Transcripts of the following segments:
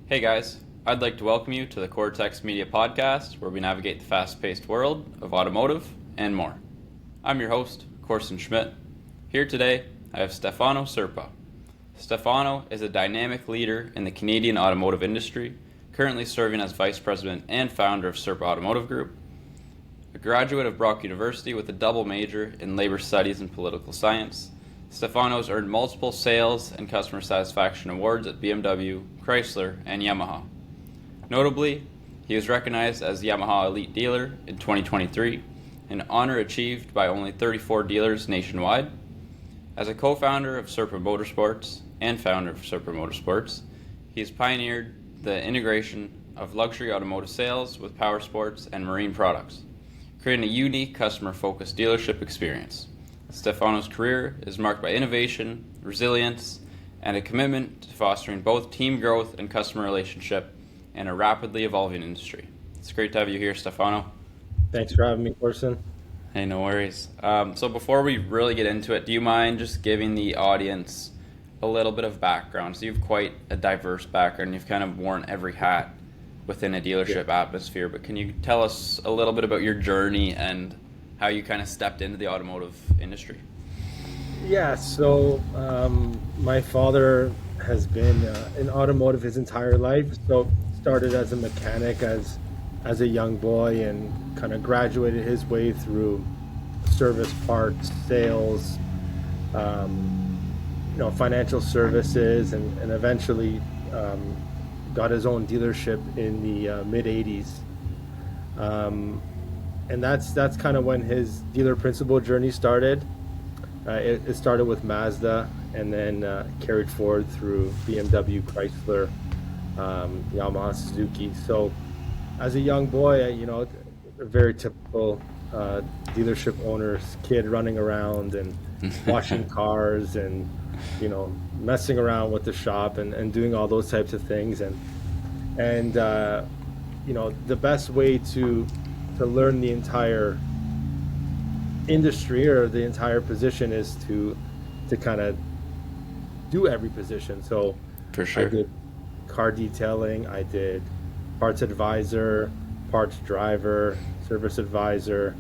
Hey guys, I'd like to welcome you to the Kortex Media Podcast, where we navigate the fast-paced world of automotive and more. I'm your host, Corson Schmidt. Here today, I have Stefano Serpa. Stefano is a dynamic leader in the Canadian automotive industry, currently serving as Vice President and founder of Serpa Automotive Group. A graduate of Brock University with a double major in labor studies and political science, Stefano has earned multiple sales and customer satisfaction awards at BMW, Chrysler, and Yamaha. Notably, he was recognized as Yamaha Elite Dealer in 2023, an honor achieved by only 34 dealers nationwide. As a co-founder of Serpa Motorsports and founder of Serpa Motorsports, he has pioneered the integration of luxury automotive sales with power sports and marine products, creating a unique customer-focused dealership experience. Stefano's career is marked by innovation, resilience, and a commitment to fostering both team growth and customer relationship in a rapidly evolving industry. It's great to have you here, Stefano. Thanks for having me, Corson. Hey, no worries. So before we really get into it, do you mind just giving the audience a little bit of background? So you have quite a diverse background. You've kind of worn every hat within a dealership atmosphere, but can you tell us a little bit about your journey and how you kind of stepped into the automotive industry? Yeah, so my father has been in automotive his entire life. So started as a mechanic as a young boy and kind of graduated his way through service parts, sales, financial services, and eventually got his own dealership in the mid 80s. And that's kind of when his dealer principal journey started. It started with Mazda and then carried forward through BMW, Chrysler, Yamaha, Suzuki. So as a young boy, a very typical dealership owner's kid running around and washing cars and, messing around with the shop and doing all those types of things. And the best way to learn the entire industry or the entire position is to kind of do every position. So For sure. I did car detailing, I did parts advisor, parts driver, service advisor.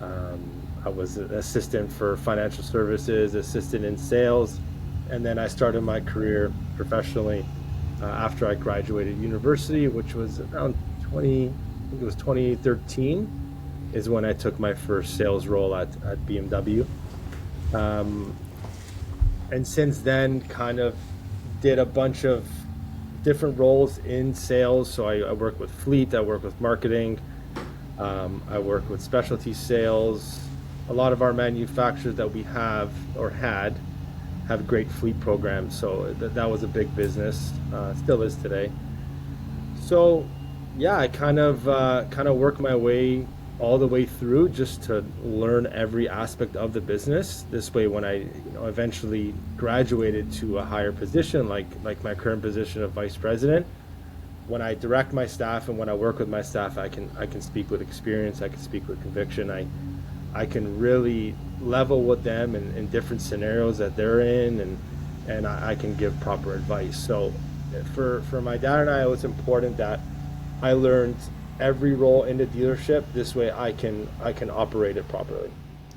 I was an assistant for financial services, assistant in sales, and then I started my career professionally after I graduated university, which was around 2013 is when I took my first sales role at BMW. And since then, kind of did a bunch of different roles in sales. So I work with fleet, I work with marketing, I work with specialty sales. A lot of our manufacturers that we have or had have great fleet programs. So that was a big business, still is today. So yeah, I kind of work my way all the way through just to learn every aspect of the business. This way, when I eventually graduated to a higher position, like my current position of vice president, when I direct my staff and when I work with my staff, I can speak with experience, I can speak with conviction, I can really level with them in different scenarios that they're in, and I can give proper advice. So for my dad and I, it was important that I learned every role in the dealership. This way I can operate it properly.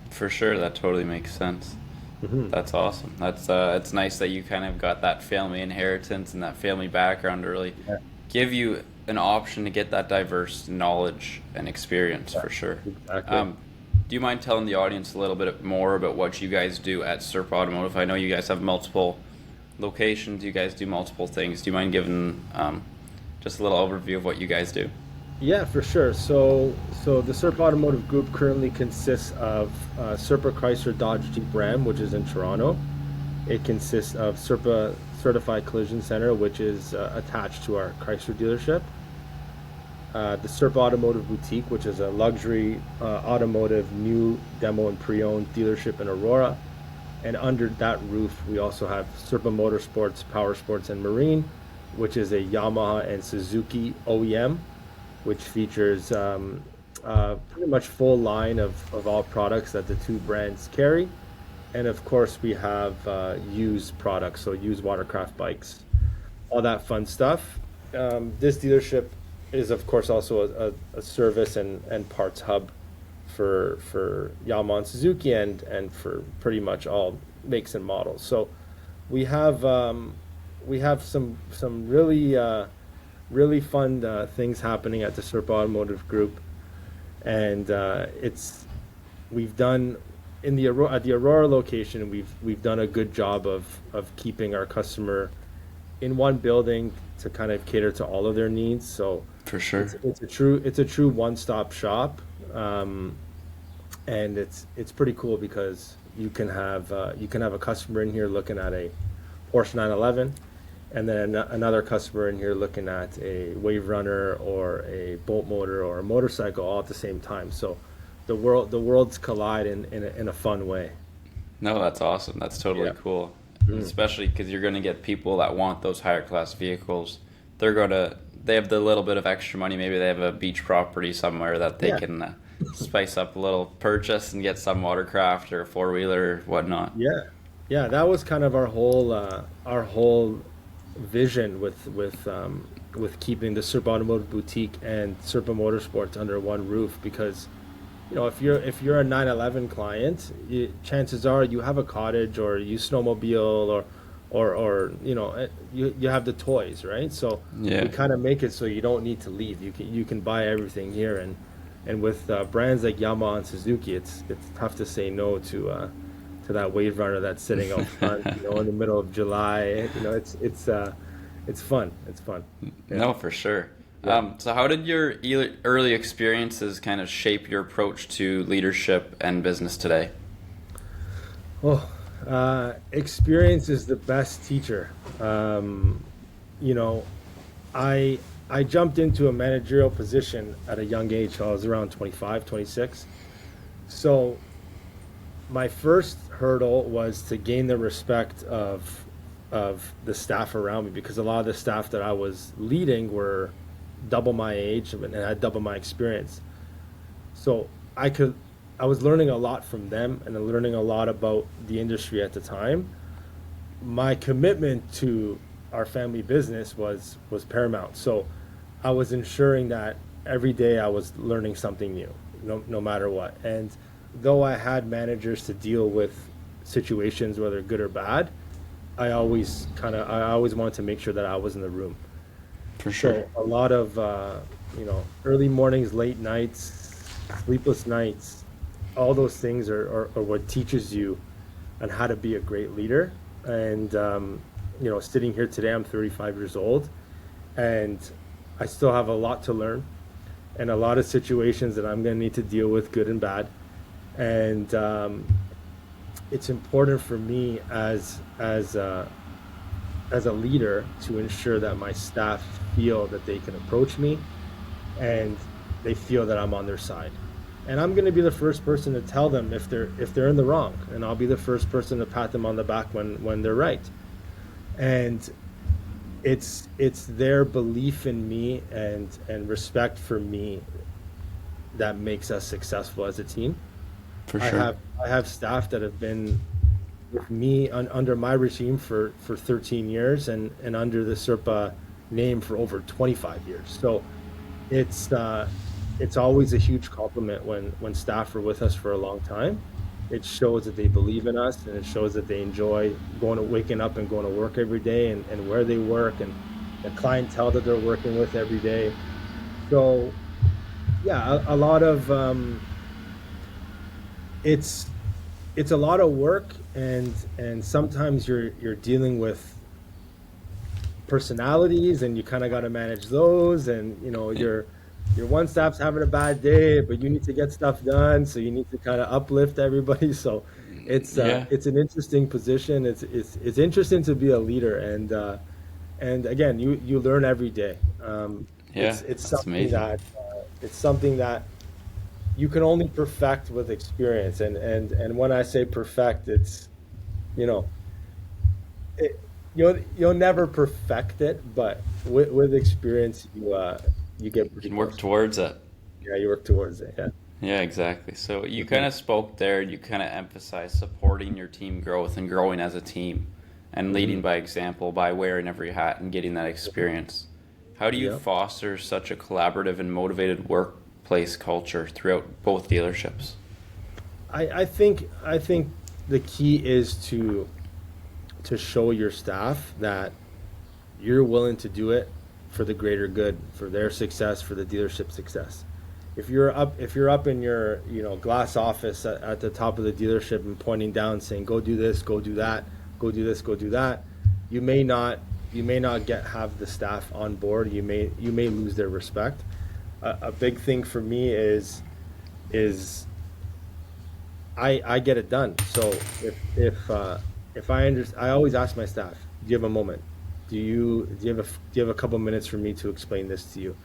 For sure, that totally makes sense. Mm-hmm. That's awesome. That's it's nice that you kind of got that family inheritance and that family background to really give you an option to get that diverse knowledge and experience, for sure. Exactly. Do you mind telling the audience a little bit more about what you guys do at Serpa Automotive? I know you guys have multiple locations, you guys do multiple things. Do you mind giving just a little overview of what you guys do? Yeah, for sure. So the Serpa Automotive Group currently consists of Serpa Chrysler Dodge Jeep Ram, which is in Toronto. It consists of Serpa Certified Collision Center, which is attached to our Chrysler dealership. The Serpa Automotive Boutique, which is a luxury automotive new demo and pre-owned dealership in Aurora. And under that roof, we also have Serpa Motorsports, Power Sports, and Marine, which is a Yamaha and Suzuki OEM, which features pretty much full line of all products that the two brands carry. And of course, we have used products, so used watercraft bikes, all that fun stuff. this dealership is, of course, also a service and parts hub for Yamaha and Suzuki and for pretty much all makes and models. So we have some really fun things happening at the Serpa Automotive Group, and we've done at the Aurora location, we've done a good job of keeping our customer in one building to kind of cater to all of their needs. So For sure. it's a true one-stop shop, and it's pretty cool because you can have a customer in here looking at a Porsche 911, and then another customer in here looking at a WaveRunner or a bolt motor or a motorcycle all at the same time. So the worlds collide in a fun way. No, that's awesome. That's totally cool. Especially because you're going to get people that want those higher class vehicles. They have the little bit of extra money. Maybe they have a beach property somewhere that they can spice up a little purchase and get some watercraft or a four-wheeler or whatnot. Yeah, that was kind of our whole vision with keeping the Serpa Automotive Boutique and Serpa Motorsports under one roof, because if you're a 911 client, chances are you have a cottage or you snowmobile or you have the toys, right? So we kind of make it so you don't need to leave. You can buy everything here, and with brands like Yamaha and Suzuki, it's tough to say no to that WaveRunner that's sitting out front, in the middle of July. It's fun. It's fun. Yeah. No, for sure. Yeah. So how did your early experiences kind of shape your approach to leadership and business today? Experience is the best teacher. I jumped into a managerial position at a young age. So I was around 25, 26. So my first hurdle was to gain the respect of the staff around me, because a lot of the staff that I was leading were double my age and had double my experience. So I was learning a lot from them and learning a lot about the industry at the time. My commitment to our family business was paramount. So I was ensuring that every day I was learning something new, no matter what. And though I had managers to deal with situations, whether good or bad, I always wanted to make sure that I was in the room. For sure. So a lot of early mornings, late nights, sleepless nights, all those things are what teaches you on how to be a great leader. And sitting here today, I'm 35 years old, and I still have a lot to learn, and a lot of situations that I'm going to need to deal with, good and bad. And it's important for me as a leader to ensure that my staff feel that they can approach me and they feel that I'm on their side. And I'm going to be the first person to tell them if they're in the wrong, and I'll be the first person to pat them on the back when they're right. And it's their belief in me and respect for me that makes us successful as a team. For sure. I have staff that have been with me under my regime for 13 years and under the Serpa name for over 25 years. So it's always a huge compliment when staff are with us for a long time. It shows that they believe in us, and it shows that they enjoy waking up and going to work every day, and where they work, and the clientele that they're working with every day. So yeah, a lot of it's a lot of work, and sometimes you're dealing with personalities, and you kind of got to manage those, and your one staff's having a bad day, but you need to get stuff done, so you need to kind of uplift everybody. So it's an interesting position. It's interesting to be a leader, and again, you learn every day. It's something that you can only perfect with experience, and when I say perfect, it's you'll never perfect it, but with experience you get pretty You can work close. towards it. Yeah, you work towards it. Yeah. Yeah, exactly. So you kind of spoke there, you kind of emphasized supporting your team growth and growing as a team and leading by example by wearing every hat and getting that experience. How do you Yeah. foster such a collaborative and motivated workplace culture throughout both dealerships? I think the key is to show your staff that you're willing to do it for the greater good, for their success, for the dealership success. If you're up in your glass office at the top of the dealership and pointing down saying go do this, go do that, go do this, go do that, you may not have the staff on board. You may lose their respect. A big thing for me is I get it done. So if I always ask my staff, do you have a moment? Do you have a couple minutes for me to explain this to you?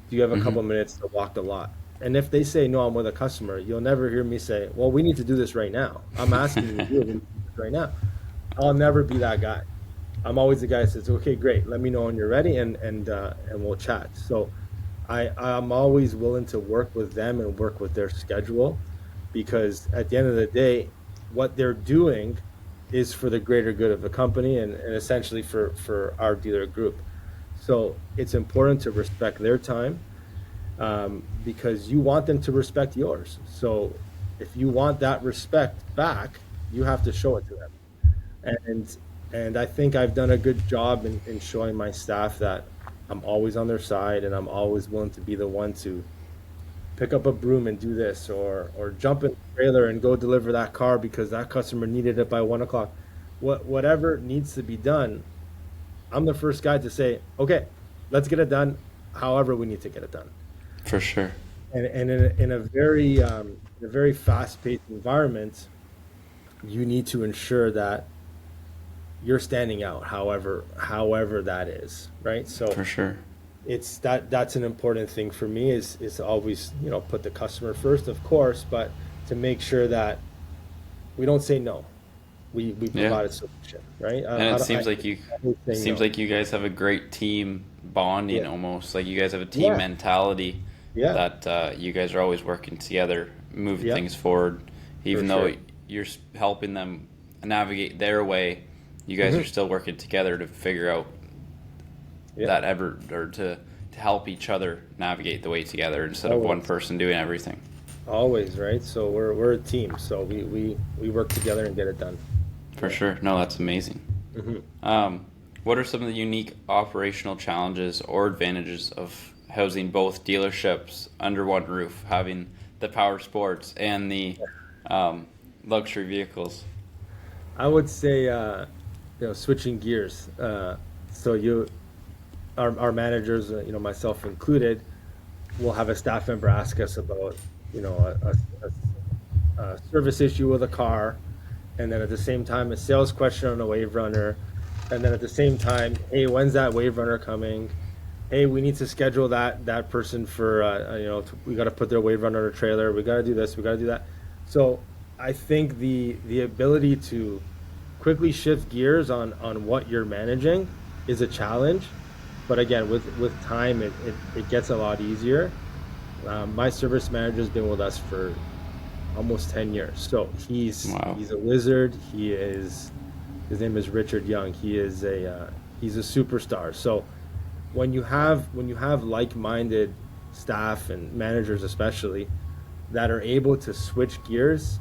Do you have a couple minutes to walk the lot? And if they say no, I'm with a customer, you'll never hear me say, well, we need to do this right now. I'm asking you to do it right now. I'll never be that guy. I'm always the guy that says, okay, great, let me know when you're ready, and we'll chat. So I'm always willing to work with them and work with their schedule, because at the end of the day, what they're doing is for the greater good of the company and essentially for our dealer group. So it's important to respect their time, because you want them to respect yours. So if you want that respect back, you have to show it to them. And I think I've done a good job in showing my staff that I'm always on their side, and I'm always willing to be the one to pick up a broom and do this, or jump in the trailer and go deliver that car because that customer needed it by 1 o'clock. Whatever needs to be done, I'm the first guy to say, okay, let's get it done however we need to get it done. For sure. And in a very fast-paced environment, you need to ensure that you're standing out however that is, right? So For sure. it's that's an important thing for me, is always put the customer first, of course, but to make sure that we don't say no. We provide a solution, right? And it seems like you guys have a great team bonding, almost like you guys have a team mentality. That you guys are always working together, moving things forward, even though you're helping them navigate their way. You guys are still working together to figure out to help each other navigate the way together instead of one person doing everything. Always, right? So we're a team, so we work together and get it done. For sure. No, that's amazing. What are some of the unique operational challenges or advantages of housing both dealerships under one roof, having the power sports and the luxury vehicles? I would say switching gears. So our managers, myself included, will have a staff member ask us about a service issue with a car, and then at the same time a sales question on a WaveRunner, and then at the same time, hey, when's that WaveRunner coming? Hey, we need to schedule that person for we got to put their WaveRunner on a trailer. We got to do this. We got to do that. So I think the ability to quickly shift gears on what you're managing is a challenge, but again, with time, it gets a lot easier. My service manager has been with us for almost 10 years, so he's a wizard. His name is Richard Young. He's a superstar. So when you have like-minded staff and managers especially that are able to switch gears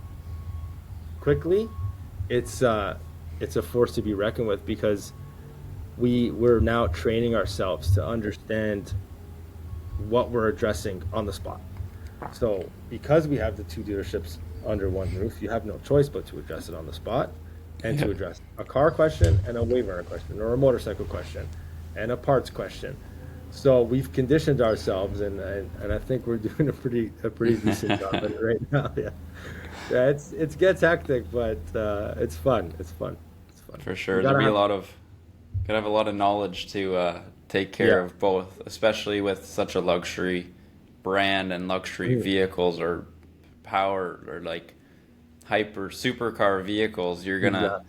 quickly, it's a force to be reckoned with, because we're now training ourselves to understand what we're addressing on the spot. So because we have the two dealerships under one roof, you have no choice but to address it on the spot, and to address a car question and a WaveRunner question, or a motorcycle question and a parts question. So we've conditioned ourselves, and I think we're doing a pretty decent job at it right now. Yeah, it gets hectic, but it's fun. It's fun. For sure, gotta have a lot of knowledge to take care of both, especially with such a luxury brand and luxury vehicles, or power, or like hyper supercar vehicles. You're gonna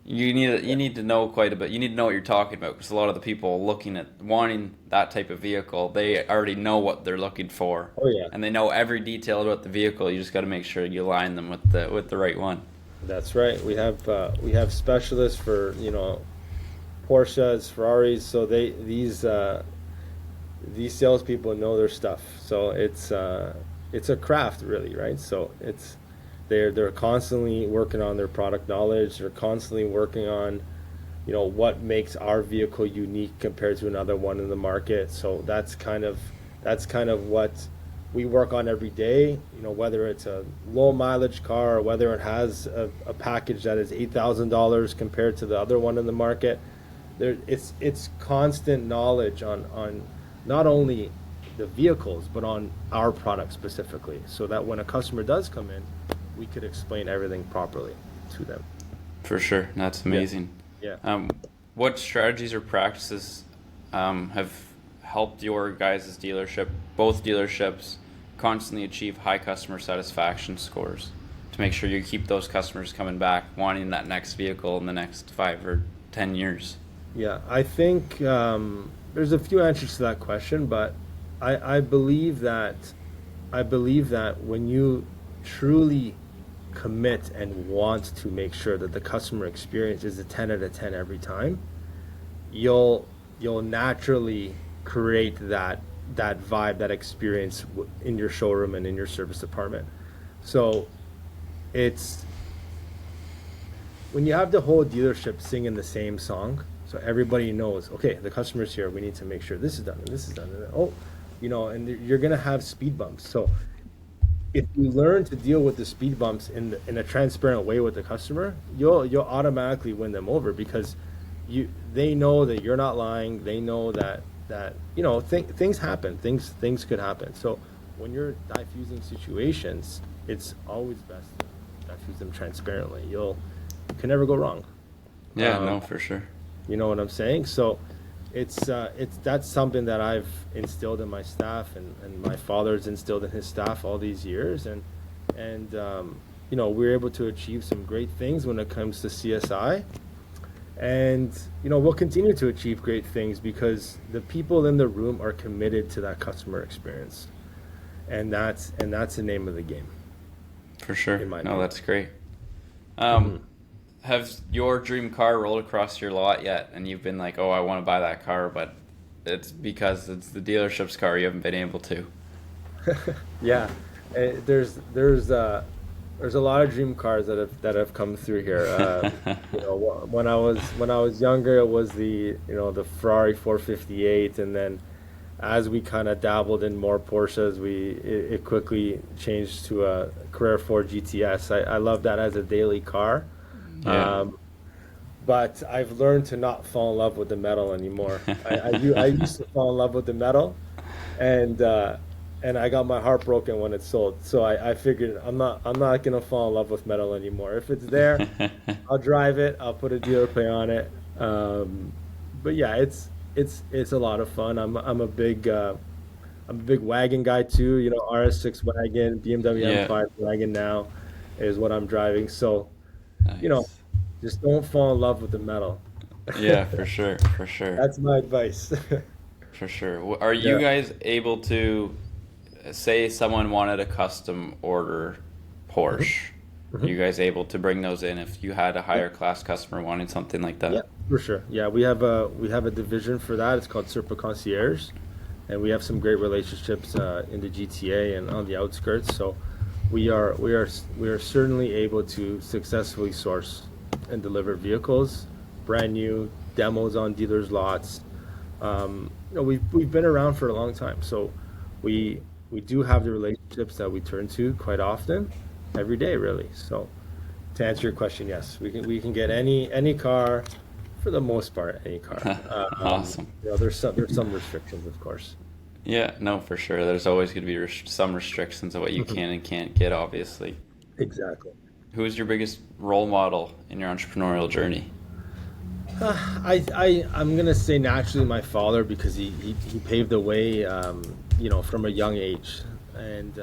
you need to know quite a bit. You need to know what you're talking about, because a lot of the people looking at wanting that type of vehicle, they already know what they're looking for. And they know every detail about the vehicle. You just got to make sure you align them with the right one. That's right. We have specialists for Porsches, Ferraris. So these salespeople know their stuff. So it's a craft, really, right? So they're constantly working on their product knowledge. They're constantly working on, what makes our vehicle unique compared to another one in the market. So that's kind of what we work on every day. Whether it's a low mileage car or whether it has a package that is $8,000 compared to the other one in the market. It's constant knowledge on not only the vehicles but on our product specifically, so that when a customer does come in, we could explain everything properly to them. For sure, that's amazing. Yeah. What strategies or practices have helped your guys' dealership, both dealerships, constantly achieve high customer satisfaction scores to make sure you keep those customers coming back, wanting that next vehicle in the next 5 or 10 years? Yeah, I think there's a few answers to that question, but I believe that when you truly commit and want to make sure that the customer experience is a 10 out of 10 every time, you'll naturally create that vibe, that experience in your showroom and in your service department. So it's when you have the whole dealership singing the same song, so everybody knows, okay, the customer's here, we need to make sure this is done and this is done, and you're gonna have speed bumps. So if you learn to deal with the speed bumps in a transparent way with the customer, you'll automatically win them over, because they know that you're not lying. They know that things happen. Things could happen. So when you're diffusing situations, it's always best to diffuse them transparently. You can never go wrong. Yeah, no, for sure. You know what I'm saying? So that's something that I've instilled in my staff, and my father's instilled in his staff all these years, and we're able to achieve some great things when it comes to CSI, and we'll continue to achieve great things because the people in the room are committed to that customer experience, and that's the name of the game. For sure. No, that's great. Mm-hmm. Has your dream car rolled across your lot yet, and you've been like, oh, I want to buy that car, but it's because it's the dealership's car, you haven't been able to? Yeah, there's a lot of dream cars that have come through here. When I was younger, it was the Ferrari 458, and then as we kind of dabbled in more Porsches, it quickly changed to a Carrera 4 GTS. I love that as a daily car. Yeah. But I've learned to not fall in love with the metal anymore. I used to fall in love with the metal, and I got my heart broken when it sold. So I figured I'm not gonna fall in love with metal anymore. If it's there, I'll drive it. I'll put a dealer plate on it. But yeah, it's a lot of fun. I'm a big wagon guy too. RS6 wagon, BMW M5 wagon now is what I'm driving. So. Nice. Just don't fall in love with the metal. Yeah, for sure. That's my advice. For sure. Are you guys able to, say someone wanted a custom order Porsche, Mm-hmm. are you guys able to bring those in if you had a higher class customer wanting something like that? Yeah, for sure. Yeah, we have a division for that. It's called Serpa Concierge, and we have some great relationships in the GTA and on the outskirts. So we are certainly able to successfully source and deliver vehicles, brand new demos on dealers' lots. We've been around for a long time, so we do have the relationships that we turn to quite often, every day, really. So to answer your question, yes, we can get any car, for the most part, any car. Awesome. There's some restrictions, of course. Yeah, no, for sure. There's always going to be some restrictions of what you can and can't get, obviously. Exactly. Who is your biggest role model in your entrepreneurial journey? I'm gonna say naturally my father, because he paved the way, from a young age, and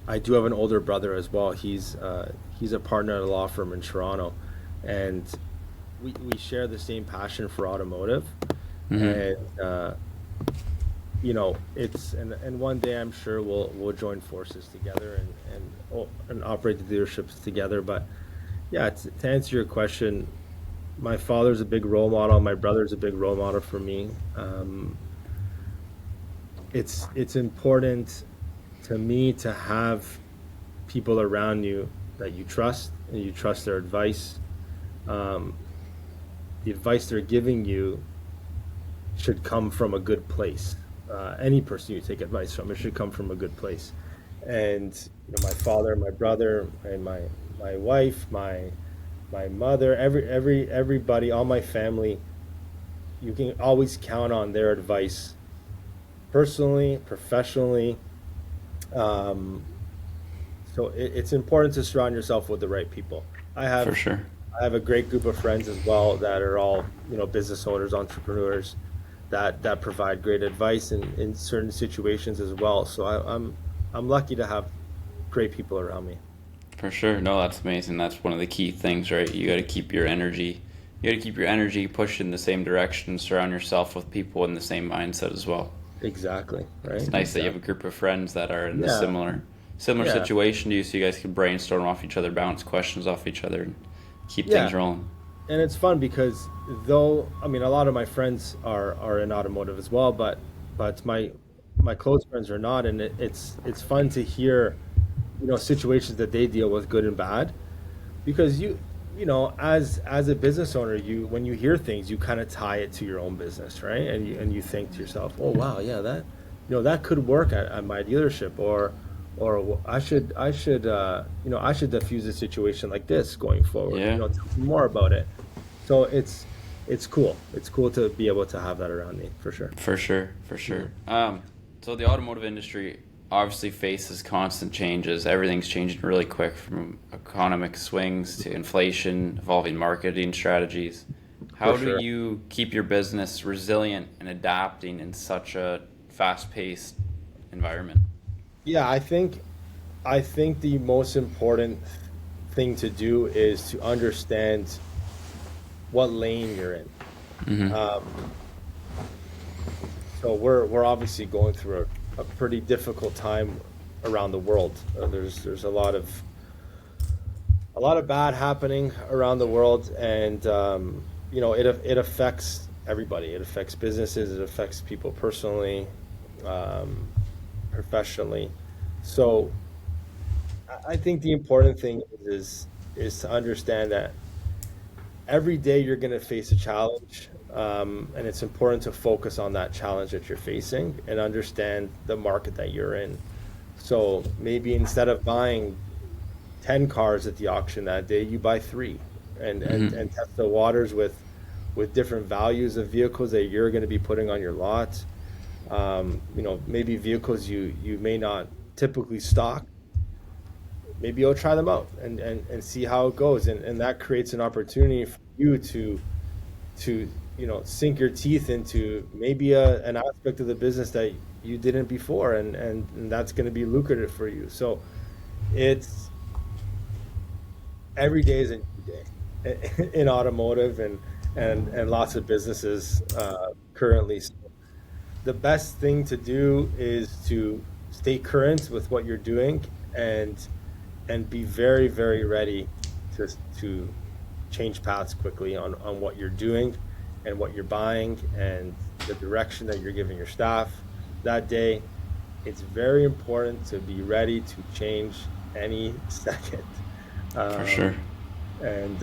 I do have an older brother as well. He's a partner at a law firm in Toronto, and we share the same passion for automotive, and and one day I'm sure we'll join forces together and operate the dealerships together. But yeah, to answer your question, my father's a big role model. My brother's a big role model for me. it's important to me to have people around you that you trust, and you trust their advice. The advice they're giving you should come from a good place. Any person you take advice from, it should come from a good place. And my father, my brother, and my wife, my mother, everybody, all my family, you can always count on their advice, personally, professionally. So it's important to surround yourself with the right people. For sure. I have a great group of friends as well that are all, business owners, entrepreneurs that provide great advice in certain situations as well. So I'm lucky to have great people around me. For sure. No, that's amazing. That's one of the key things, right? You got to keep your energy. You got to keep your energy pushed in the same direction. Surround yourself with people in the same mindset as well. Exactly. Right. It's nice that you have a group of friends that are in the similar situation to you, so you guys can brainstorm off each other, bounce questions off each other, and keep things rolling. And it's fun because a lot of my friends are in automotive as well, but my close friends are not, and it's fun to hear situations that they deal with, good and bad, because as a business owner, when you hear things, you kind of tie it to your own business, right? And you think to yourself, oh wow, yeah, that could work at my dealership, or I should diffuse a situation like this going forward. Tell me more about it. So it's cool. It's cool to be able to have that around me, for sure. For sure. So the automotive industry obviously faces constant changes. Everything's changing really quick, from economic swings to inflation, evolving marketing strategies. How do you keep your business resilient and adapting in such a fast-paced environment? Yeah, I think the most important thing to do is to understand what lane you're in. Mm-hmm. So we're obviously going through a pretty difficult time around the world. There's a lot of bad happening around the world, and it affects everybody. It affects businesses. It affects people personally, professionally. So I think the important thing is to understand that every day you're going to face a challenge, and it's important to focus on that challenge that you're facing and understand the market that you're in. So maybe instead of buying 10 cars at the auction that day, you buy 3 and test the waters with different values of vehicles that you're going to be putting on your lot. Maybe vehicles you may not typically stock. Maybe you'll try them out and see how it goes, and that creates an opportunity for you to sink your teeth into maybe an aspect of the business that you didn't before, and that's going to be lucrative for you. So it's every day is a new day in automotive and lots of businesses currently. So the best thing to do is to stay current with what you're doing and be very, very ready to change paths quickly on what you're doing and what you're buying and the direction that you're giving your staff that day. It's very important to be ready to change any second. For sure. And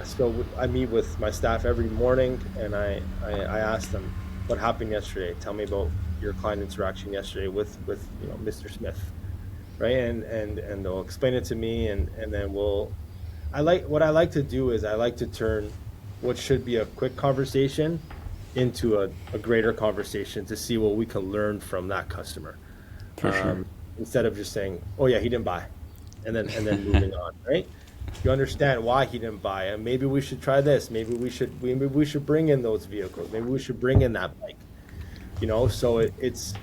so I meet with my staff every morning, and I ask them, what happened yesterday? Tell me about your client interaction yesterday with Mr. Smith, right? And they'll explain it to me, and then what I like to do is I like to turn what should be a quick conversation into a greater conversation to see what we can learn from that customer. For sure. Instead of just saying, oh yeah, he didn't buy, and then moving on, right? You understand why he didn't buy, and maybe we should try this. Maybe we should bring in those vehicles. Maybe we should bring in that bike. So it's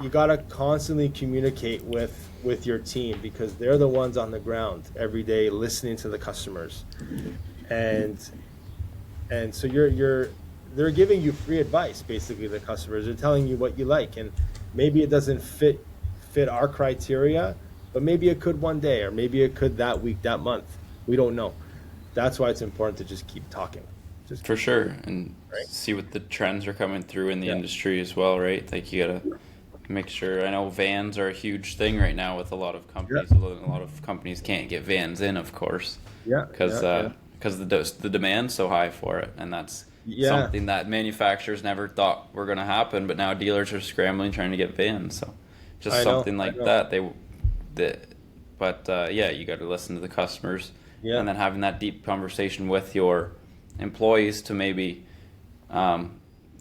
you gotta constantly communicate with your team, because they're the ones on the ground every day listening to the customers, and so they're giving you free advice. Basically, the customers are telling you what you like, and maybe it doesn't fit our criteria, but maybe it could one day, or maybe it could that week, that month. We don't know. That's why it's important to just keep talking. Just For sure, and right? see what the trends are coming through in the Yeah. industry as well, right? Like you gotta make sure. I know vans are a huge thing right now with a lot of Yeah. companies. A lot of companies can't get vans in, of course, Yeah. because Yeah. the demand's so high for it, and that's Yeah. something that manufacturers never thought were going to happen. But now dealers are scrambling trying to get vans. So just I know. something I like know. that. But yeah, you got to listen to the customers, Yeah. and then having that deep conversation with your employees to maybe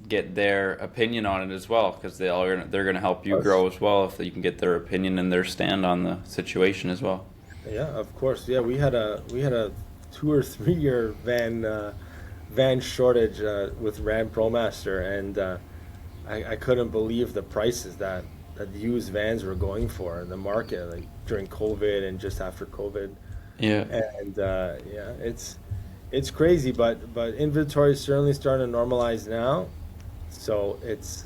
get their opinion on it as well, because they're going to help you grow as well if you can get their opinion and their stand on the situation as well. Yeah, of course. Yeah, we had a 2 or 3 year van shortage with Ram ProMaster, and I couldn't believe the prices that used vans were going for in the market, like during COVID and just after COVID. Yeah, And yeah, it's crazy, but inventory is certainly starting to normalize now. So it's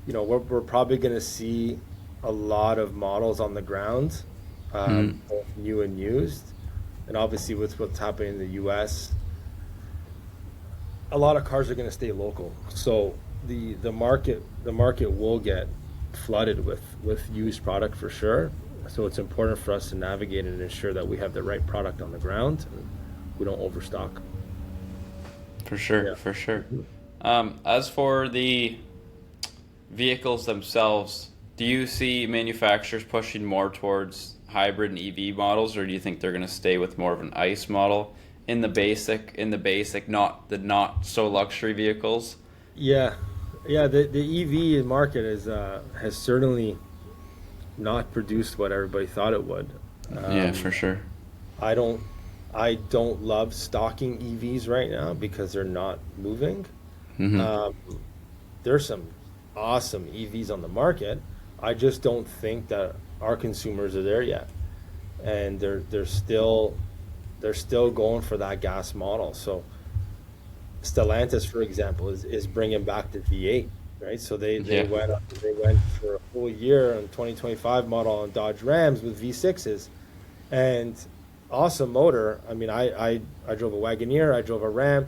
we're probably going to see a lot of models on the ground, both new and used, and obviously with what's happening in the U.S., a lot of cars are going to stay local. So the market will get flooded with used product for sure. So it's important for us to navigate and ensure that we have the right product on the ground and we don't overstock. for sure, Yeah. for sure. As for the vehicles themselves, do you see manufacturers pushing more towards hybrid and EV models, or do you think they're going to stay with more of an ICE model in the basic, not so luxury vehicles? Yeah, yeah. The EV market has certainly not produced what everybody thought it would. Yeah, for sure. I don't love stocking EVs right now because they're not moving. Um, there's some awesome EVs on the market. I just don't think that our consumers are there yet, and they're still going for that gas model. So Stellantis, for example, is bringing back the V8, right? So they Yeah. went for a full year on 2025 model on Dodge Rams with V6s, and awesome motor. I mean, I drove a Wagoneer, I drove a Ram,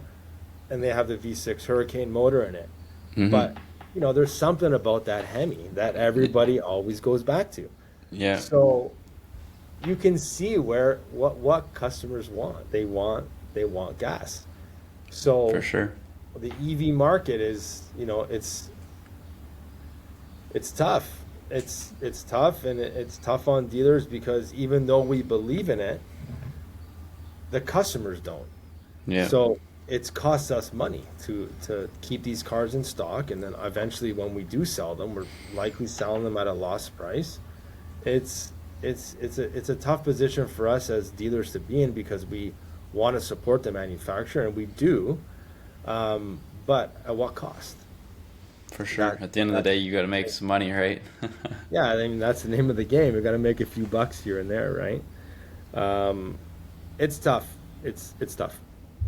and they have the V6 Hurricane motor in it. But there's something about that Hemi that everybody always goes back to. Yeah, So you can see what customers want. They want gas. So for sure. the EV market is, it's tough. It's tough, and it's tough on dealers because even though we believe in it, the customers don't. Yeah. So it's cost us money to keep these cars in stock, and then eventually when we do sell them, we're likely selling them at a loss price. It's a tough position for us as dealers to be in because we want to support the manufacturer, and we do, but at what cost? For sure. At the end of the day, you got to make some money, right? Yeah, I mean that's the name of the game. We got to make a few bucks here and there, right? It's tough. It's tough.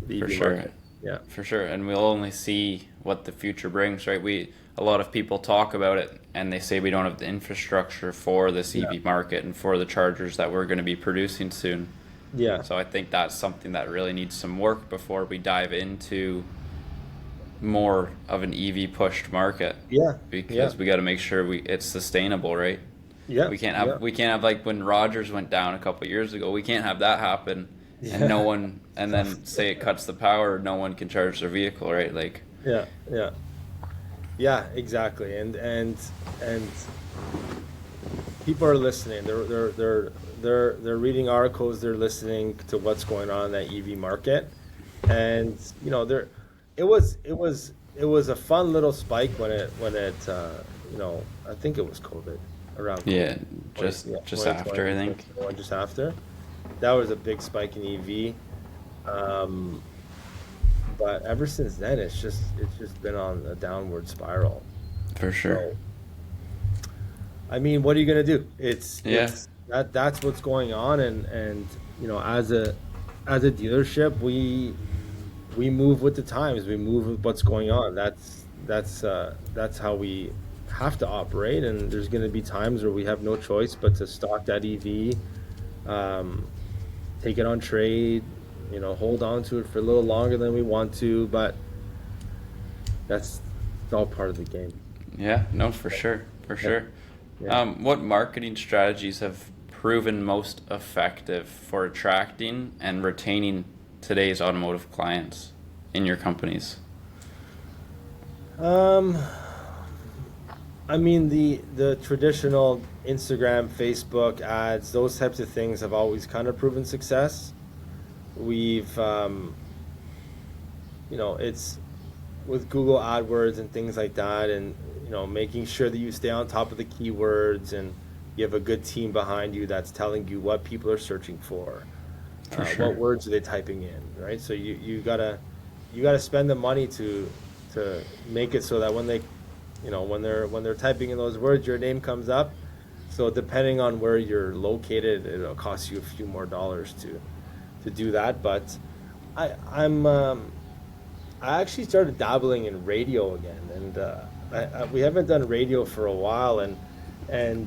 The For EV sure. market. Yeah. For sure. And we'll only see what the future brings, right? A lot of people talk about it and they say we don't have the infrastructure for this EV market and for the chargers that we're going to be producing soon. Yeah. So I think that's something that really needs some work before we dive into more of an EV pushed market. Yeah. Because we got to make sure it's sustainable, right? Yeah. We can't have like when Rogers went down a couple of years ago. We can't have that happen, and no one, and then say it cuts the power, no one can charge their vehicle, right? Like, yeah, exactly. And people are listening. They're reading articles. They're listening to what's going on in that EV market, and it was a fun little spike when it I think it was COVID around yeah, COVID. just after, I think. Just after. That was a big spike in EV. But ever since then, it's just been on a downward spiral. For sure. So, I mean, what are you gonna do? It's that's what's going on, and as a dealership, we move with the times. We move with what's going on. That's how we have to operate. And there's going to be times where we have no choice but to stock that EV, take it on trade, hold on to it for a little longer than we want to, but that's all part of the game. Yeah, no, for sure, for sure. Yeah. What marketing strategies have proven most effective for attracting and retaining today's automotive clients in your companies? I mean, the traditional Instagram, Facebook ads, those types of things have always kind of proven success. We've, it's with Google AdWords and things like that, and making sure that you stay on top of the keywords and you have a good team behind you that's telling you what people are searching for, Sure. what words are they typing in, right? So you gotta spend the money to make it so that when they, when they're typing in those words, your name comes up. So depending on where you're located, it'll cost you a few more dollars to do that. But I actually started dabbling in radio again, and we haven't done radio for a while, and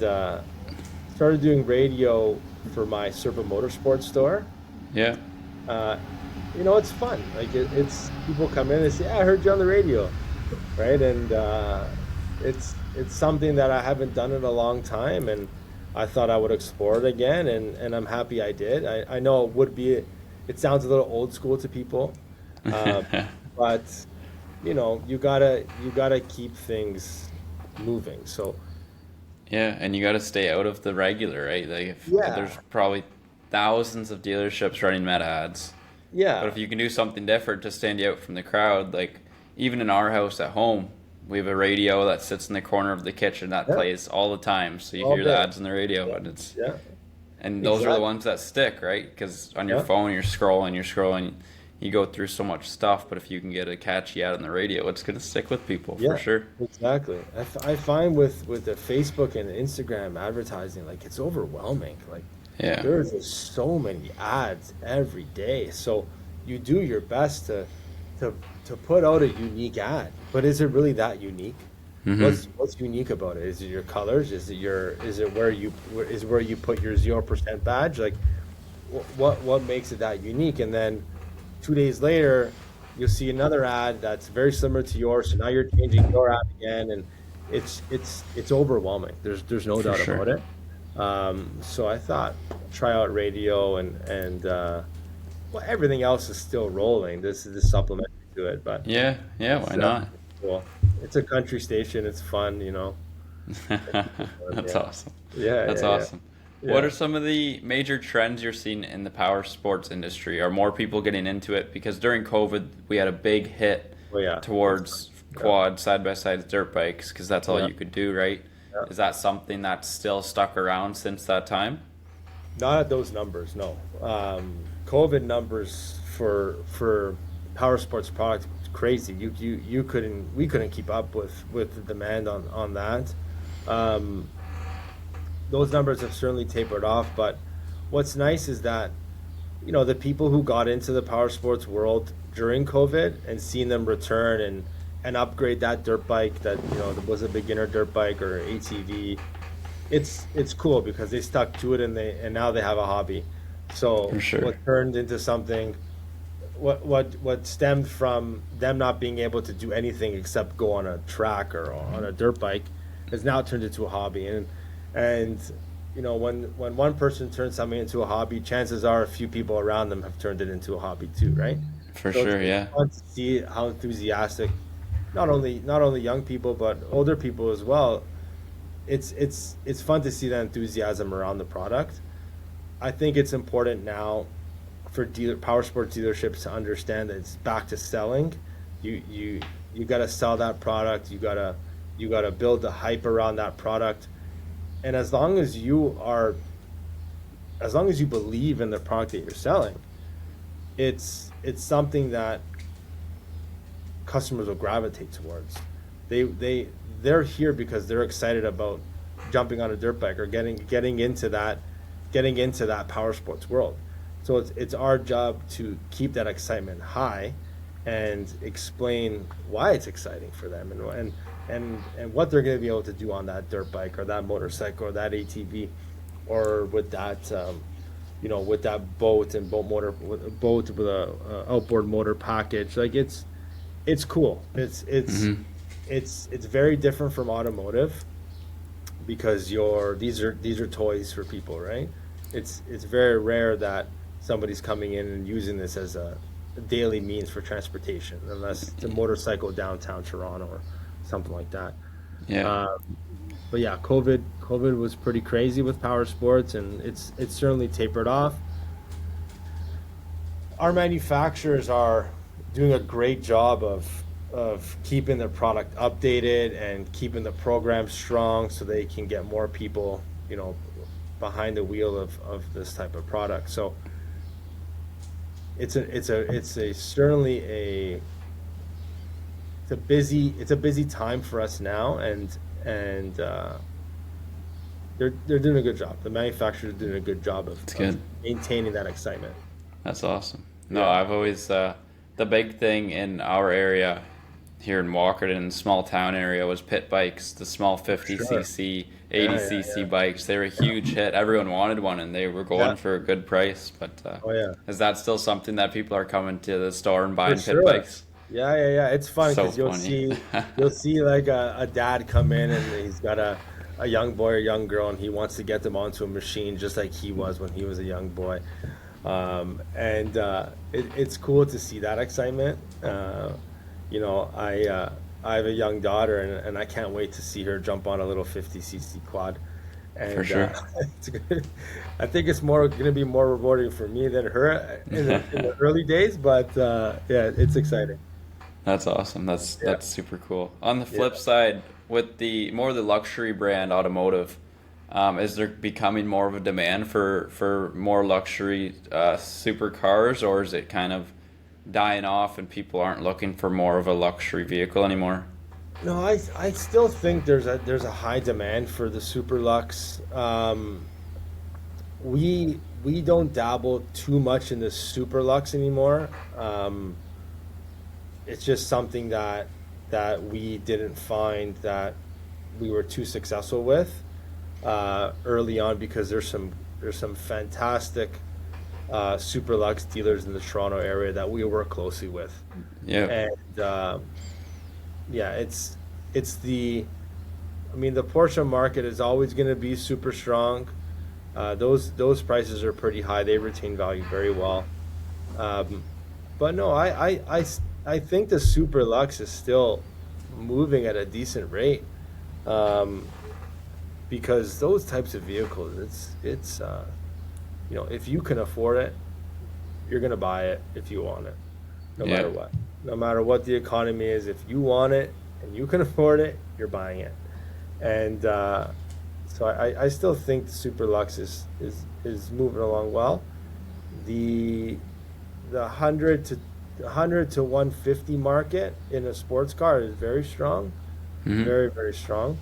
started doing radio for my Serpa Motorsports store. Yeah. It's fun. Like it's people come in and say, "I heard you on the radio," right? And it's something that I haven't done in a long time, and I thought I would explore it again, and I'm happy I did. I know it sounds a little old school to people, but you gotta keep things moving. So Yeah, and you got to stay out of the regular, right? Like, yeah, there's probably thousands of dealerships running meta ads. yeah, But if you can do something different to stand you out from the crowd, like even in our house at home, we have a radio that sits in the corner of the kitchen that yeah, plays all the time. So you all hear the day. ads on the radio, Yeah, and it's yeah, and those are the exactly. ones that stick, right? Because on your Yeah. phone, you're scrolling, you go through so much stuff. But if you can get a catchy ad on the radio, it's gonna stick with people for Yeah, sure. exactly. I find with the Facebook and Instagram advertising, like it's overwhelming. Like Yeah. there's just so many ads every day. So you do your best to to put out a unique ad, but is it really that unique? Hmm. What's unique about it? Is it your colors? Is it where you put your 0% badge? Like what makes it that unique? And then 2 days later, you'll see another ad that's very similar to yours. So now you're changing your ad again, and it's overwhelming. There's no For doubt sure. about it. So I thought try out radio, and well, everything else is still rolling. This is the supplementary to it, but Yeah. Yeah. Why it's not? cool. It's a country station. It's fun. That's Yeah, awesome. yeah, That's yeah, yeah, awesome. What yeah. are some of the major trends you're seeing in the power sports industry? Are more people getting into it? Because during COVID, we had a big hit Oh yeah, towards yeah, quad, side by side dirt bikes because that's all yeah, you could do, right? yeah. Is that something that's still stuck around since that time? Not at those numbers, no. COVID numbers for power sports products crazy. We couldn't keep up with the demand on that. Um, those numbers have certainly tapered off, but what's nice is that the people who got into the power sports world during COVID and seen them return and upgrade that dirt bike that was a beginner dirt bike or ATV. It's cool because they stuck to it and now they have a hobby. So For sure. what turned into something, what stemmed from them not being able to do anything except go on a track or on a dirt bike has now turned into a hobby. And when one person turns something into a hobby, chances are a few people around them have turned it into a hobby too, right? For So sure, it's yeah. fun to see how enthusiastic not only young people but older people as well. It's fun to see the enthusiasm around the product. I think it's important now for power sports dealerships to understand that it's back to selling. You got to sell that product. You got to build the hype around that product. And as long as you believe in the product that you're selling, it's something that customers will gravitate towards. They're here because they're excited about jumping on a dirt bike or getting into that power sports world. So it's our job to keep that excitement high and explain why it's exciting for them and what they're going to be able to do on that dirt bike or that motorcycle or that ATV or with with that boat and boat motor, with a boat with a outboard motor package. Like it's cool. It's very different from automotive because these are toys for people, right? It's very rare that somebody's coming in and using this as a daily means for transportation, unless it's a motorcycle downtown Toronto or something like that. Yeah. But yeah, COVID was pretty crazy with power sports, and it's certainly tapered off. Our manufacturers are doing a great job of keeping their product updated and keeping the program strong so they can get more people, behind the wheel of this type of product. So it's certainly a busy time for us now, and they're doing a good job. The manufacturers are doing a good job of maintaining that excitement. That's awesome. No, I've always the big thing in our area here in Walkerton, small town area, was pit bikes, the small 50cc, 80cc bikes. They were a huge hit. Everyone wanted one, and they were going for a good price. But is that still something that people are coming to the store and buying pit bikes? Yeah. It's fun because So you'll see like a dad come in and he's got a young boy or young girl, and he wants to get them onto a machine just like he was when he was a young boy. It's cool to see that excitement. I have a young daughter, and I can't wait to see her jump on a little 50cc quad. And, for sure. It's good. I think it's going to be more rewarding for me than her in the early days, but it's exciting. That's awesome. That's super cool. On the flip side, with the luxury brand automotive, is there becoming more of a demand for more luxury supercars, or is it kind of dying off and people aren't looking for more of a luxury vehicle anymore? No, I still think there's a high demand for the super lux. We don't dabble too much in the super lux anymore. It's just something that we didn't find that we were too successful with early on, because there's some fantastic super lux dealers in the Toronto area that we work closely with. And the Porsche market is always going to be super strong. Those prices are pretty high. They retain value very well. But no, I think the super lux is still moving at a decent rate, because those types of vehicles, it's if you can afford it, you're going to buy it if you want it, no matter what the economy is. If you want it and you can afford it, you're buying it. And so I still think the super lux is moving along well. The 100 to 150 market in a sports car is very strong. Very, very strong.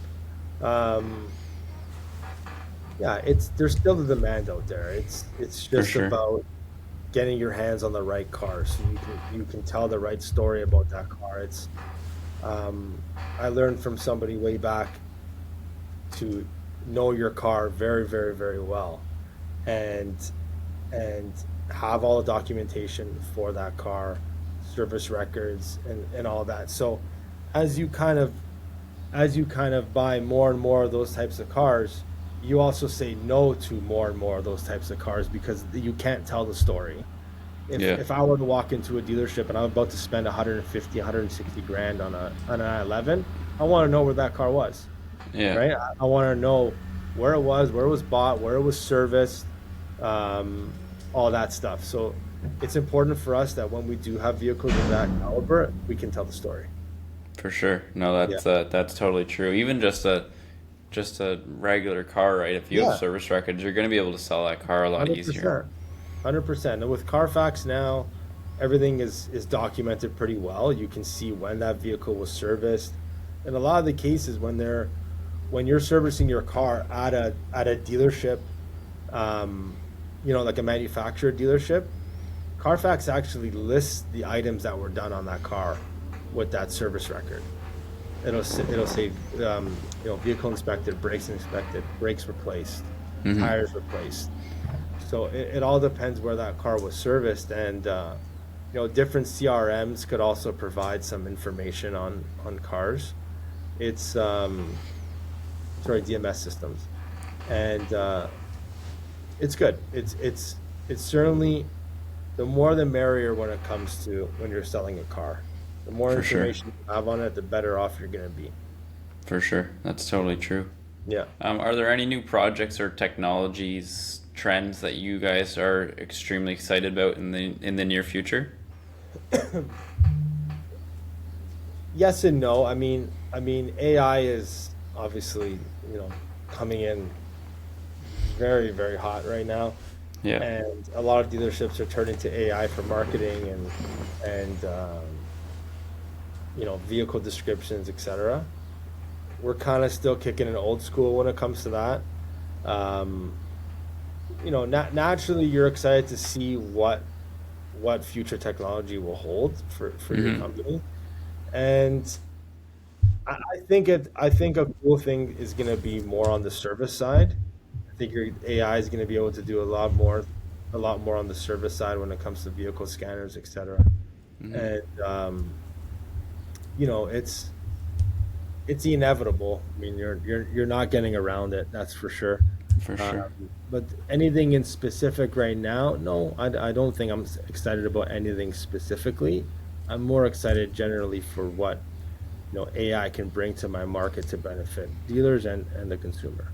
There's still the demand out there. It's just about getting your hands on the right car, so you can tell the right story about that car. It's I learned from somebody way back to know your car very, very, very well, and have all the documentation for that car, service records, and all that. So as you kind of buy more and more of those types of cars, you also say no to more and more of those types of cars, because you can't tell the story. If I were to walk into a dealership and I'm about to spend 150, 160 grand on an i11, I want to know where that car was. Right? I want to know where it was bought, where it was serviced, all that stuff. So it's important for us that when we do have vehicles of that caliber, we can tell the story. For sure. No, that's totally true. Even just a regular car, right? If you have service records, you're going to be able to sell that car a lot 100%, easier. 100%. And with Carfax now, everything is documented pretty well. You can see when that vehicle was serviced. In a lot of the cases, when you're servicing your car at a dealership, like a manufacturer dealership, Carfax actually lists the items that were done on that car with that service record. It'll say vehicle inspected, brakes replaced, tires replaced. So it all depends where that car was serviced, and different CRMs could also provide some information on cars. It's DMS systems, and it's good. It's certainly the more the merrier when it comes to when you're selling a car. The more For sure. information you have on it, the better off you're going to be. For sure. That's totally true. Yeah. Are there any new projects or technologies, trends that you guys are extremely excited about in the near future? Yes and no. I mean, AI is obviously, coming in very, very hot right now. Yeah. And a lot of dealerships are turning to AI for marketing and vehicle descriptions, etc. We're kind of still kicking in old school when it comes to that. Naturally, you're excited to see what future technology will hold for your company, and I think a cool thing is going to be more on the service side. I think your AI is going to be able to do a lot more on the service side when it comes to vehicle scanners, etc. And it's inevitable. I mean, you're not getting around it. That's for sure. For sure. But anything in specific right now? No, I don't think I'm excited about anything specifically. I'm more excited generally for what AI can bring to my market to benefit dealers and the consumer.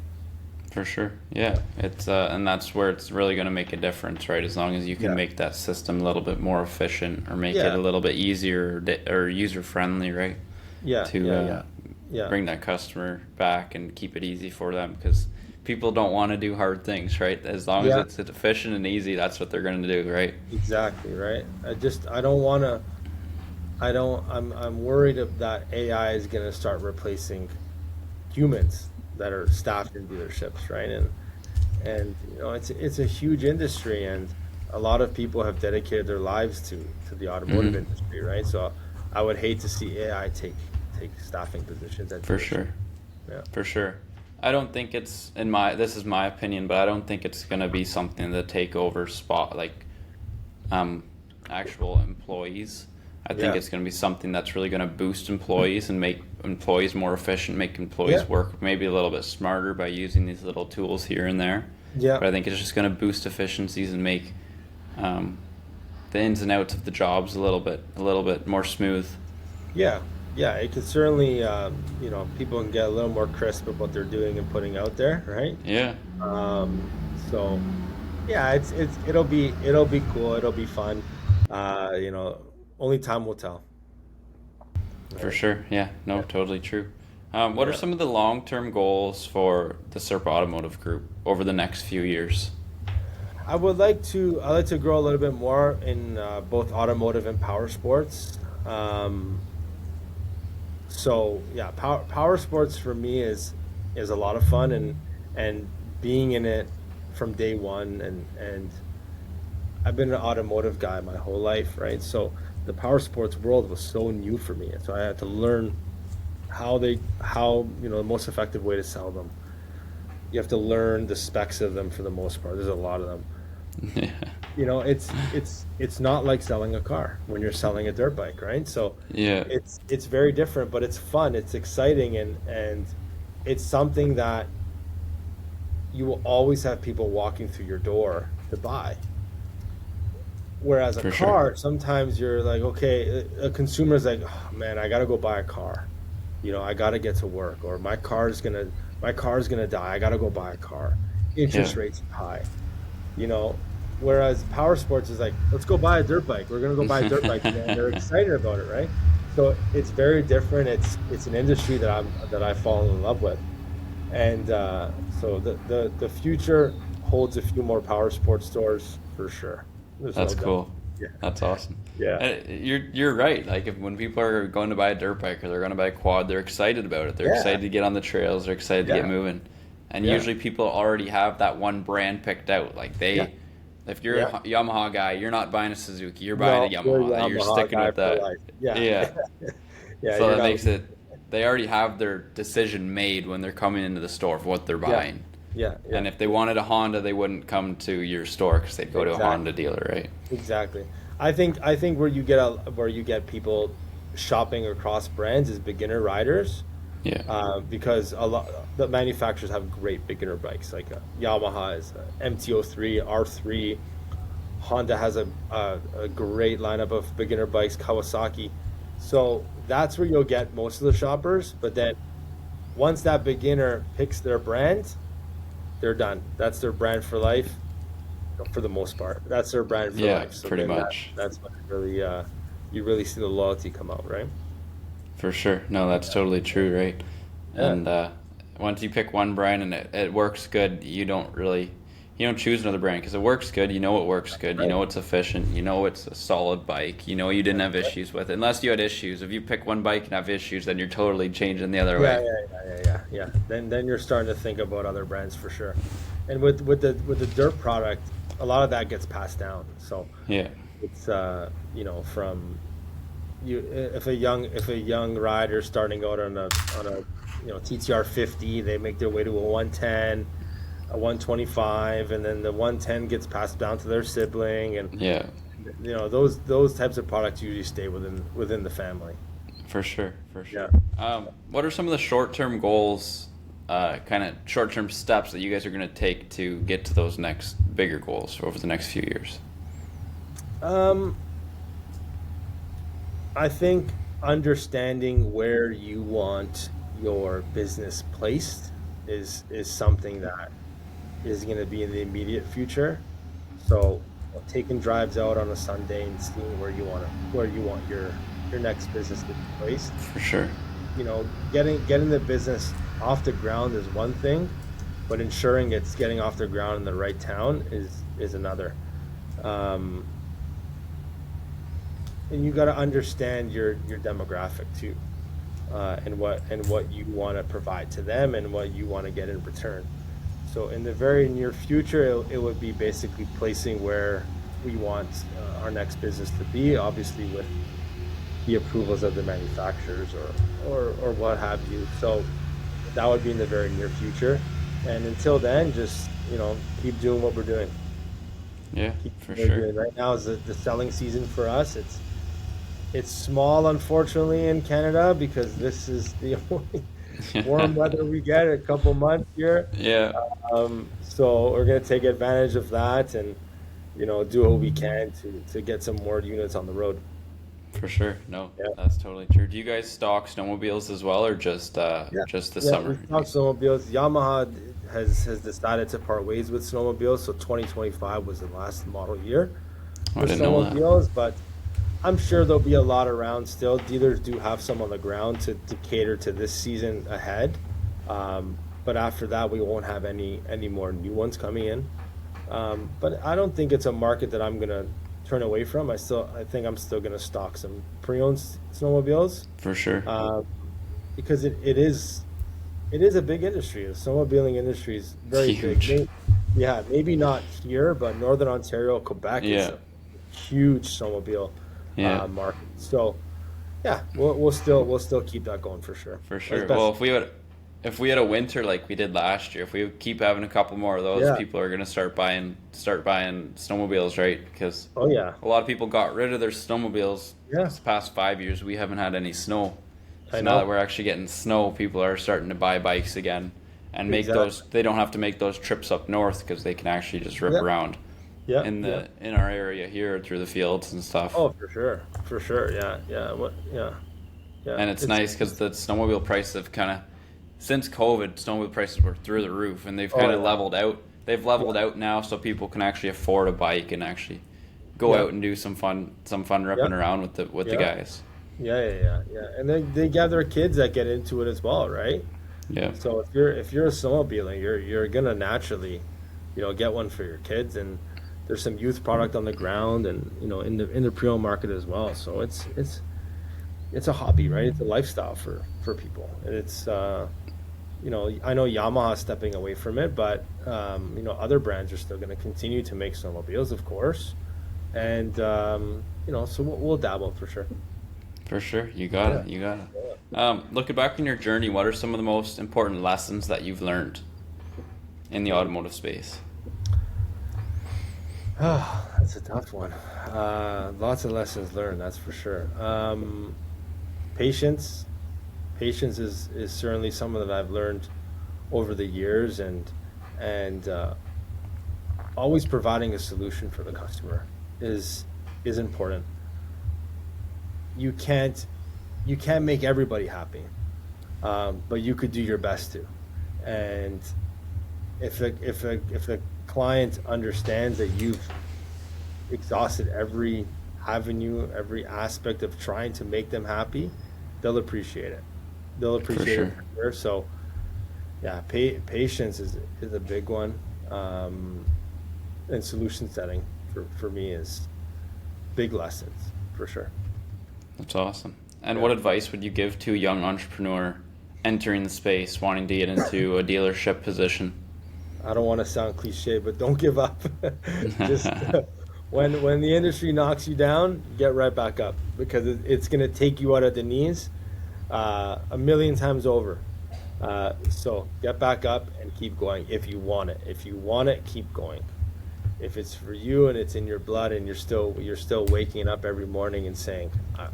For sure. Yeah. It's and that's where it's really going to make a difference, right? As long as you can make that system a little bit more efficient or make it a little bit easier or user friendly, right? To bring that customer back and keep it easy for them, because people don't want to do hard things, right? As long as it's efficient and easy, that's what they're going to do, right? Exactly, right? I'm worried that AI is going to start replacing humans that are staffed in dealerships, right? And it's a huge industry, and a lot of people have dedicated their lives to the automotive industry, right? So I would hate to see AI take staffing positions at For dealerships. sure. Yeah. For sure. I don't think this is my opinion, but I don't think it's going to be something to take over actual employees. I think it's going to be something that's really going to boost employees and make employees more efficient, make employees work maybe a little bit smarter by using these little tools here and there. Yeah. But I think it's just going to boost efficiencies and make the ins and outs of the jobs a little bit more smooth. Yeah. Yeah, it could certainly, people can get a little more crisp at what they're doing and putting out there, right? Yeah. So, yeah, it'll be cool. It'll be fun. Only time will tell. For sure. Yeah. No, totally true. What are some of the long-term goals for the Serpa Automotive Group over the next few years? I'd like to grow a little bit more in both automotive and power sports. So yeah, power sports for me is a lot of fun, and being in it from day one, and I've been an automotive guy my whole life, right? So the power sports world was so new for me, and so I had to learn how the most effective way to sell them. You have to learn the specs of them for the most part. There's a lot of them. It's not like selling a car when you're selling a dirt bike, right? So it's very different, but it's fun, it's exciting, and it's something that you will always have people walking through your door to buy. Whereas a car, sometimes you're like, okay, a consumer's like, oh man, I gotta go buy a car. I gotta get to work, or my car's gonna die. I gotta go buy a car. Interest rates are high. Whereas power sports is like, let's go buy a dirt bike. We're gonna go buy a dirt bike, and they're excited about it, right? So it's very different. It's an industry that I fall in love with, and so the future holds a few more power sports stores for sure. That's cool. Yeah. That's awesome. Yeah. You're right. Like when people are going to buy a dirt bike or they're going to buy a quad, they're excited about it. They're excited to get on the trails. They're excited to get moving. And usually people already have that one brand picked out. Like if you're a Yamaha guy, you're not buying a Suzuki. You're buying a Yamaha. You're sticking with that. So that makes it. They already have their decision made when they're coming into the store for what they're buying. Yeah, yeah. And if they wanted a Honda, they wouldn't come to your store because they'd go to a Honda dealer, right? Exactly. I think where you get people shopping across brands is beginner riders. Yeah. Because a lot the manufacturers have great beginner bikes. Like Yamaha is MT-03, R3. Honda has a great lineup of beginner bikes. Kawasaki. So that's where you'll get most of the shoppers. But then once that beginner picks their brand, they're done. That's their brand for life, for the most part. That's their brand for life. So pretty much. That's when you really see the loyalty come out, right? For sure. No, that's totally true, right? Yeah. And once you pick one brand and it works good, you don't choose another brand because it works good. You know it works good. You know it's efficient. You know it's a solid bike. You know you didn't have issues with it. Unless you had issues. If you pick one bike and have issues, then you're totally changing the other way. Yeah. Then you're starting to think about other brands for sure. And with the dirt product, a lot of that gets passed down. So yeah, it's from you if a young rider starting out on a TTR 50, they make their way to a 110. A 125, and then the 110 gets passed down to their sibling, and those types of products usually stay within the family. For sure. Yeah. What are some of the short-term goals, kind of short-term steps that you guys are going to take to get to those next bigger goals over the next few years? I think understanding where you want your business placed is something that is going to be in the immediate future. So taking drives out on a Sunday and seeing where you want your next business to be placed. For sure. Getting the business off the ground is one thing, but ensuring it's getting off the ground in the right town is another. And you got to understand your demographic too, and what you want to provide to them and what you want to get in return. So in the very near future, it would be basically placing where we want our next business to be, obviously with the approvals of the manufacturers or what have you. So that would be in the very near future. And until then, just keep doing what we're doing. Yeah, for sure. Right now is the selling season for us. It's small, unfortunately, in Canada because this is the only warm weather we get a couple months here. Yeah. So we're gonna take advantage of that and do what we can to get some more units on the road. For sure. No, that's totally true. Do you guys stock snowmobiles as well, or just the summer? We stock snowmobiles. Yamaha has decided to part ways with snowmobiles, so 2025 was the last model year for snowmobiles. But I'm sure there'll be a lot around still. Dealers do have some on the ground to cater to this season ahead. But after that, we won't have any more new ones coming in. But I don't think it's a market that I'm going to turn away from. I think I'm still going to stock some pre-owned snowmobiles. For sure. Because it is a big industry. The snowmobiling industry is very huge. Big. Maybe not here, but Northern Ontario, Quebec is a huge snowmobile market. So, we'll still keep that going for sure. For sure. Well, if we had a winter like we did last year, if we keep having a couple more of those, people are going to start buying snowmobiles, right? Because a lot of people got rid of their snowmobiles. This past 5 years, we haven't had any snow. So now that we're actually getting snow, people are starting to buy bikes again and make those. They don't have to make those trips up north because they can actually just rip around. In our area here through the fields and stuff. Oh, for sure. And it's nice because the snowmobile prices have kind of, since COVID, snowmobile prices were through the roof, and they've kind of leveled out. They've leveled out now, so people can actually afford a bike and actually go out and do some fun ripping around with the guys. Yeah. And they gather kids that get into it as well, right? Yeah. So if you're a snowmobiler, you're gonna naturally, get one for your kids, and there's some youth product on the ground, and in the pre-owned market as well. So it's a hobby, right? It's a lifestyle for people, and it's I know Yamaha is stepping away from it, but other brands are still going to continue to make snowmobiles, of course, and so we'll dabble for sure. For sure, you got it. Looking back on your journey, what are some of the most important lessons that you've learned in the automotive space? Oh, that's a tough one. Lots of lessons learned, that's for sure. Patience. Patience is certainly something that I've learned over the years, and always providing a solution for the customer is important. You can't make everybody happy, but you could do your best to. And if the client understands that you've exhausted every avenue, every aspect of trying to make them happy, they'll appreciate it. They'll appreciate it for sure. So, yeah, patience is a big one, and solution setting for me is big lessons for sure. That's awesome. And what advice would you give to a young entrepreneur entering the space, wanting to get into a dealership position? I don't want to sound cliche, but don't give up. Just when the industry knocks you down, get right back up, because it's going to take you out at the knees a million times over. So get back up and keep going if you want it. If you want it, keep going. If it's for you and it's in your blood and you're still waking up every morning and saying,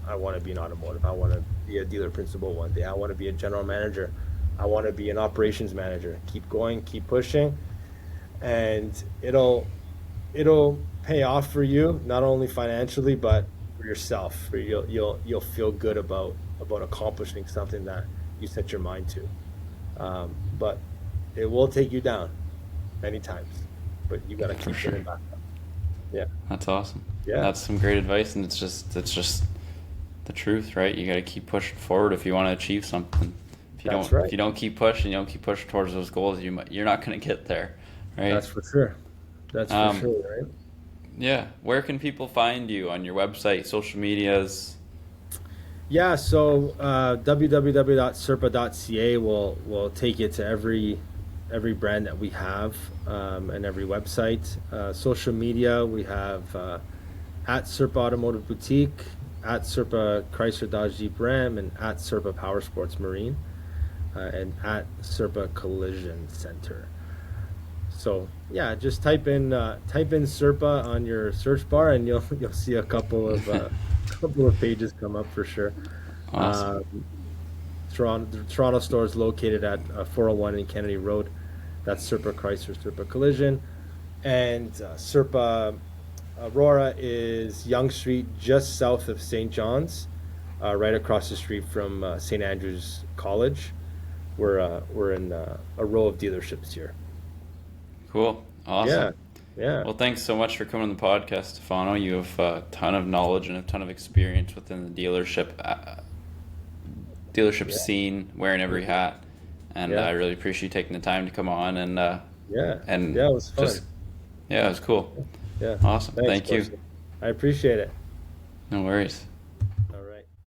I want to be in automotive. I want to be a dealer principal one day. I want to be a general manager. I want to be an operations manager. Keep going, keep pushing, and it'll pay off for you, not only financially but for yourself. You'll feel good about accomplishing something that you set your mind to. But it will take you down many times, but you got to keep getting back up. Yeah, that's awesome. Yeah, that's some great advice, and it's just the truth, right? You got to keep pushing forward if you want to achieve something. If you don't keep pushing, you don't keep pushing towards those goals, you're not going to get there, right? That's for sure. That's for sure, right? Yeah. Where can people find you on your website, social medias? Yeah, so www.serpa.ca will take you to every brand that we have, and every website. Social media, we have at Serpa Automotive Boutique, at Serpa Chrysler Dodge Jeep Ram, and at Serpa Power Sports Marine, and at Serpa Collision Center. So yeah, just type in Serpa on your search bar, and you'll see a couple of pages come up for sure. Awesome. The Toronto store is located at 401 in Kennedy Road. That's Serpa Chrysler, Serpa Collision, and Serpa Aurora is Yonge Street, just south of St. John's, right across the street from St. Andrew's College. We're in a row of dealerships here. Cool. Awesome. Yeah. Well, thanks so much for coming on the podcast, Stefano. You have a ton of knowledge and a ton of experience within the dealership scene, wearing every hat, and I really appreciate you taking the time to come on. And it was fun. It was cool. Yeah. Awesome. Thank you. I appreciate it. No worries.